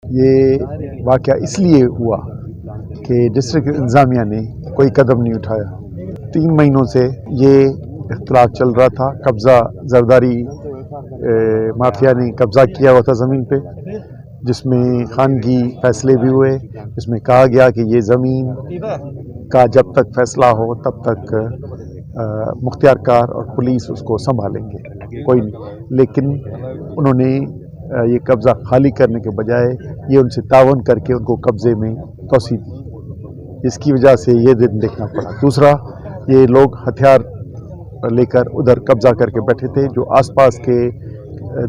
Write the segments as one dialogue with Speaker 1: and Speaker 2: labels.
Speaker 1: ये वाक़या इसलिए हुआ कि डिस्ट्रिक्ट इंतज़ामिया ने कोई कदम नहीं उठाया। 3 महीनों से ये इख्तिलाफ चल रहा था। कब्ज़ा जरदारी माफिया ने कब्ज़ा किया हुआ था ज़मीन पे, जिसमें खानगी फैसले भी हुए, जिसमें कहा गया कि ये ज़मीन का जब तक फैसला हो तब तक मुख्तियार कार और पुलिस उसको संभालेंगे, कोई नहीं। लेकिन उन्होंने ये कब्ज़ा खाली करने के बजाय ये उनसे तावन करके उनको कब्ज़े में तोसी दी, इसकी वजह से ये दिन देखना पड़ा। दूसरा, ये लोग हथियार लेकर उधर कब्ज़ा करके बैठे थे जो आसपास के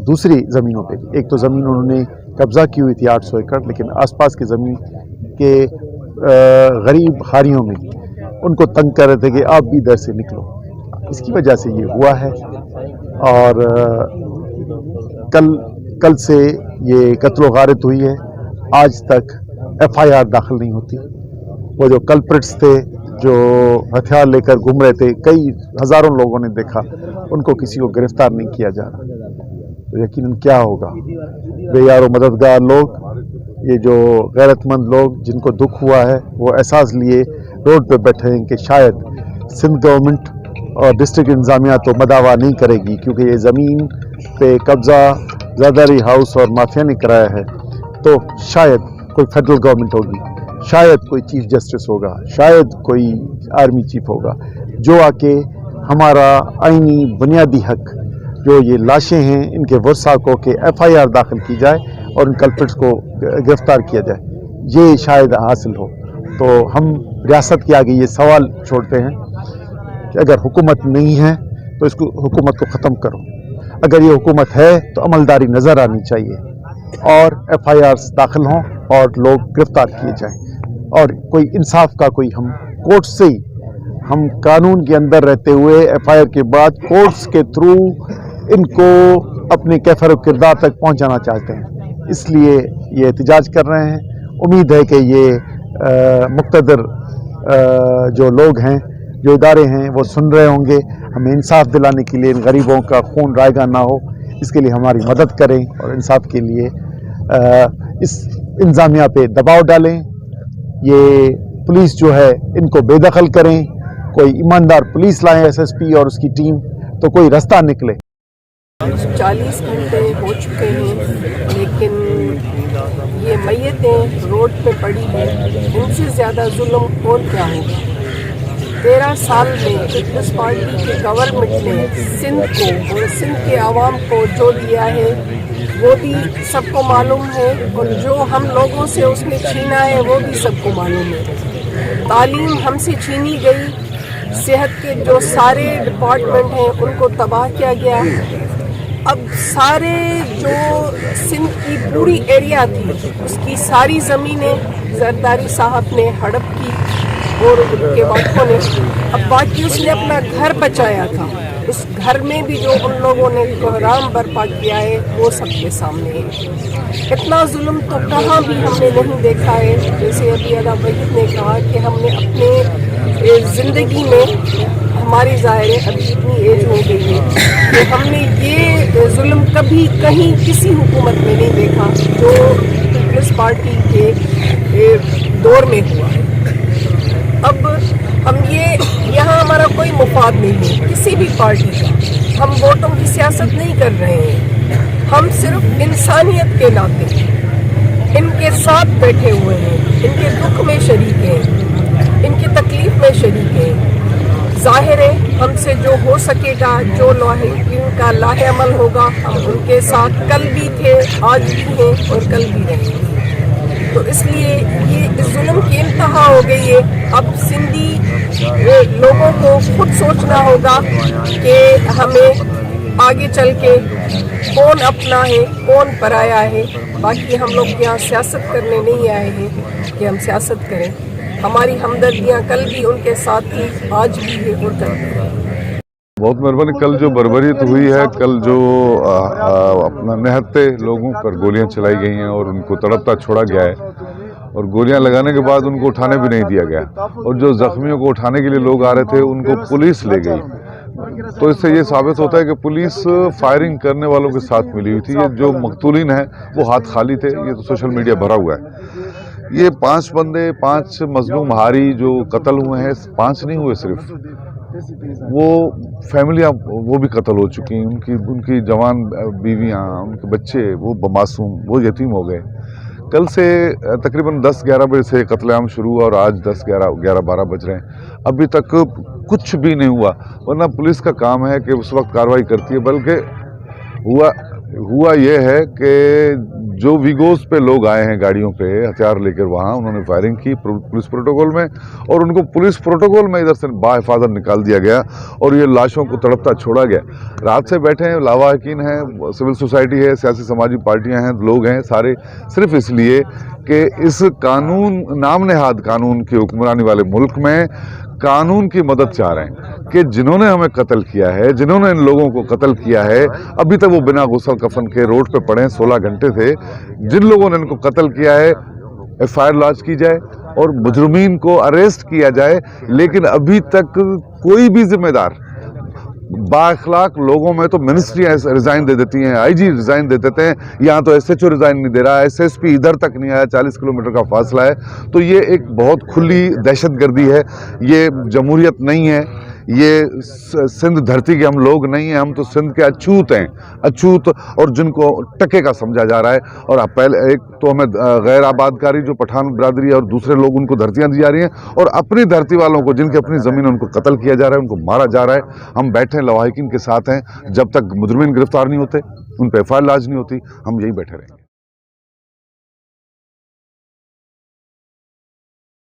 Speaker 1: दूसरी ज़मीनों पे। एक तो ज़मीन उन्होंने कब्ज़ा की हुई थी 800 एकड़, लेकिन आसपास की ज़मीन के गरीब हारियों में उनको तंग कर रहे थे कि आप भी इधर से निकलो। इसकी वजह से ये हुआ है। और कल से ये कत्ल गारत हुई है। आज तक FIR दाखिल नहीं होती। वो जो कल्प्रिट्स थे जो हथियार लेकर घूम रहे थे, कई हज़ारों लोगों ने देखा, उनको किसी को गिरफ्तार नहीं किया जा रहा। तो यकीनन क्या होगा? बेयारो मददगार लोग, ये जो गैरतमंद लोग जिनको दुख हुआ है, वो एहसास लिए रोड पे बैठे हैं कि शायद सिंध गवर्नमेंट और डिस्ट्रिक्ट इंतज़ामिया तो मदावा नहीं करेगी, क्योंकि ये ज़मीन पे कब्ज़ा जरदारी हाउस और माफिया ने कराया है। तो शायद कोई फेडरल गवर्नमेंट होगी, शायद कोई चीफ जस्टिस होगा, शायद कोई आर्मी चीफ होगा, जो आके हमारा आईनी बुनियादी हक जो ये लाशें हैं इनके वर्सा को के FIR दाखिल की जाए और इन कल्प्रिट्स को गिरफ्तार किया जाए, ये शायद हासिल हो। तो हम रियासत के आगे ये सवाल छोड़ते हैं कि अगर हुकूमत नहीं है तो इसको हुकूमत को ख़त्म करो। अगर ये हुकूमत है तो अमलदारी नज़र आनी चाहिए और FIRs दाखिल हों और लोग गिरफ्तार किए जाएं। और कोई इंसाफ का कोई, हम कोर्ट से ही, हम कानून के अंदर रहते हुए FIR के बाद कोर्ट्स के थ्रू इनको अपने कैफर किरदार तक पहुंचाना चाहते हैं, इसलिए ये एहतजाज कर रहे हैं। उम्मीद है कि ये मुक़्तदर जो लोग हैं, जो इदारे हैं, वो सुन रहे होंगे। हमें इंसाफ दिलाने के लिए इन गरीबों का खून रायगा ना हो, इसके लिए हमारी मदद करें और इंसाफ के लिए इस इंतज़ामिया पे दबाव डालें। ये पुलिस जो है इनको बेदखल करें, कोई ईमानदार पुलिस लाएं, SSP और उसकी टीम, तो कोई रास्ता निकले।
Speaker 2: 40 घंटे हो चुके हैं, लेकिन ये मैयतें रोड पे पड़ी हैं। इनसे ज़्यादा जुल्म और क्या होगा? 13 साल में पीपल्स पार्टी की गवर्नमेंट ने सिंध को और सिंध के आवाम को जो दिया है वो भी सबको मालूम है, और जो हम लोगों से उसने छीना है वो भी सबको मालूम है। तालीम हमसे छीनी गई, सेहत के जो सारे डिपार्टमेंट हैं उनको तबाह किया गया। अब सारे जो सिंध की पूरी एरिया थी उसकी सारी ज़मीनें जरदारी साहब ने हड़प की और उनके वाक़ों ने। अब बाकी उसने अपना घर बचाया था, उस घर में भी जो उन लोगों ने कोहराम बर्पा किया है वो सबके सामने है। इतना जुल्म तो कहाँ भी हमने नहीं देखा है। जैसे अभी अदा वहीद ने कहा कि हमने अपने ज़िंदगी में, हमारी ज़ाहिर है अभी इतनी एज हो गई है कि हमने ये जुल्म कभी कहीं किसी हुकूमत में नहीं देखा जो पीपल्स पार्टी के दौर में हुआ। अब हम यहाँ हमारा कोई मुफाद नहीं है किसी भी पार्टी का। हम वोटों की सियासत नहीं कर रहे हैं, हम सिर्फ इंसानियत के नाते इनके साथ बैठे हुए हैं, इनके दुख में शरीक हैं, इनकी तकलीफ में शरीक हैं। ज़ाहिर है हमसे जो हो सकेगा, जो इनका लाहे अमल होगा, हम उनके साथ कल भी थे, आज भी हैं और कल भी रहेंगे। तो इसलिए ये इस जुल्म की इंतहा हो गई है। अब सिंधी लोगों को खुद सोचना होगा कि हमें आगे चल के कौन अपना है, कौन पराया है। बाकी हम लोग यहाँ सियासत करने नहीं आए हैं कि हम सियासत करें। हमारी हमदर्दियाँ कल भी उनके साथ थी, आज भी है और कल भी।
Speaker 3: बहुत मेहरबानी। कल जो बर्बरियत हुई है, कल जो अपना निहत्ते लोगों पर गोलियां चलाई गई हैं और उनको तड़पता छोड़ा गया है, और गोलियां लगाने के बाद उनको उठाने भी नहीं दिया गया, और जो जख्मियों को उठाने के लिए लोग आ रहे थे उनको पुलिस ले गई। तो इससे ये साबित होता है कि पुलिस फायरिंग करने वालों के साथ मिली हुई थी। ये जो मकतूलीन हैं वो हाथ खाली थे, ये तो सोशल मीडिया भरा हुआ है। ये 5 बंदे, 5 मजलूम हारी जो कत्ल हुए हैं, 5 नहीं हुए सिर्फ, वो फैमिलियाँ वो भी कत्ल हो चुकी हैं, उनकी जवान बीवियाँ, उनके बच्चे, वो मासूम, वो यतीम हो गए। कल से तकरीबन 10-11 बजे से कत्लेआम शुरू हुआ और आज 11-12 बज रहे हैं, अभी तक कुछ भी नहीं हुआ। वरना पुलिस का काम है कि उस वक्त कार्रवाई करती है, बल्कि हुआ ये है कि जो वीगोस पे लोग आए हैं गाड़ियों पे हथियार लेकर, वहाँ उन्होंने फायरिंग की पुलिस प्रोटोकॉल में, और उनको पुलिस प्रोटोकॉल में इधर से बाहिफाजत निकाल दिया गया और ये लाशों को तड़पता छोड़ा गया। रात से बैठे हैं, लावाहकीन हैं, सिविल सोसाइटी है, सियासी समाजी पार्टियां हैं, लोग हैं सारे, सिर्फ इसलिए कि इस कानून, नाम नेहाद कानून की हुक्मरानी वाले मुल्क में कानून की मदद चाह रहे हैं कि जिन्होंने हमें कत्ल किया है, जिन्होंने इन लोगों को कत्ल किया है, अभी तक वो बिना गुस्ल कफन के रोड पे पड़े हैं, 16 घंटे थे। जिन लोगों ने इनको कत्ल किया है, FIR लॉन्च की जाए और मुजरिमीन को अरेस्ट किया जाए। लेकिन अभी तक कोई भी जिम्मेदार, बाअखलाक लोगों में तो मिनिस्ट्रियाँ रिजाइन दे देती हैं, IG रिजाइन दे देते हैं, यहाँ तो SHO रिजाइन नहीं दे रहा है, SSP इधर तक नहीं आया, 40 किलोमीटर का फासला है। तो ये एक बहुत खुली दहशतगर्दी है, ये जमहूरियत नहीं है, ये सिंध धरती के हम लोग नहीं हैं, हम तो सिंध के अछूत हैं, अछूत, और जिनको टके का समझा जा रहा है। और पहले एक तो हमें गैर आबादकारी जो पठान बिरादरी है और दूसरे लोग, उनको धरतियां दी जा रही हैं, और अपनी धरती वालों को, जिनकी अपनी ज़मीन, उनको कत्ल किया जा रहा है, उनको मारा जा रहा है। हम बैठे लवाहिकीन के साथ हैं, जब तक मुजरिमीन गिरफ्तार नहीं होते, उन पर FIR लॉन्च नहीं होती, हम यही बैठे रहेंगे।